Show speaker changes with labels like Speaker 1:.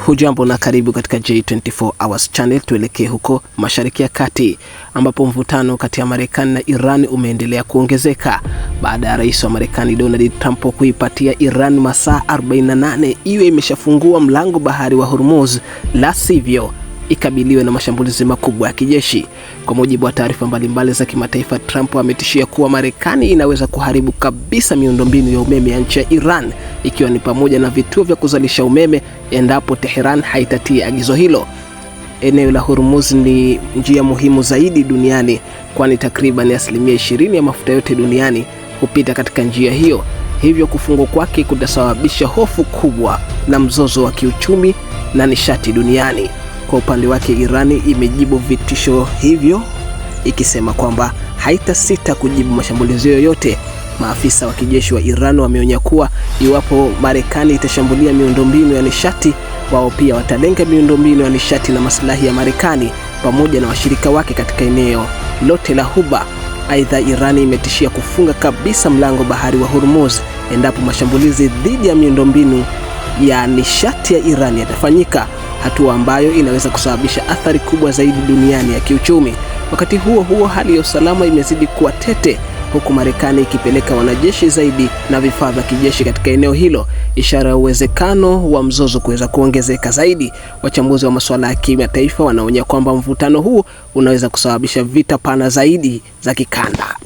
Speaker 1: Hujambo na karibu katika J24 Hours Channel. Tuelekee huko Mashariki ya Kati ambapo mvutano kati ya Marekani na Iran umeendelea kuongezeka baada ya rais wa Marekani Donald Trump kuipatia Iran masaa 48 iwe imeshafungua mlango bahari wa Hormuz, la sivyo ikabiliwe na mashambulizi makubwa ya kijeshi. Kwa mujibu wa taarifa mbalimbali za kimataifa, Trump ametishia kuwa Marekani inaweza kuharibu kabisa miundombinu ya umeme ya nchi ya Iran, ikiwa ni pamoja na vituo vya kuzalisha umeme endapo Tehran haitatii agizo hilo. Eneo la Hormuz ni njia muhimu zaidi duniani, kwani takriban 20% ya mafuta yote duniani hupita katika njia hiyo. Hivyo kufungwa kwake kutasababisha hofu kubwa na mzozo wa kiuchumi na nishati duniani. Kwa upande wake, Irani imejibu vitisho hivyo ikisema kwamba haitasita kujibu mashambulizi yoyote. Maafisa wa kijeshi wa Iran wameonya kuwa iwapo Marekani itashambulia miundombinu ya nishati, wao pia watalenga miundombinu ya nishati na maslahi ya Marekani pamoja na washirika wake katika eneo lote la Ghuba. Aidha, Irani imetishia kufunga kabisa mlango bahari wa Hormuz endapo mashambulizi dhidi ya miundombinu ya nishati ya Iran yatafanyika, hatua ambayo inaweza kusababisha athari kubwa zaidi duniani ya kiuchumi. Wakati huo huo, hali ya usalama imezidi kuwa tete, huku Marekani ikipeleka wanajeshi zaidi na vifaa vya kijeshi katika eneo hilo, ishara ya uwezekano wa mzozo kuweza kuongezeka zaidi. Wachambuzi wa masuala ya kimataifa wanaonya kwamba mvutano huu unaweza kusababisha vita pana zaidi za kikanda.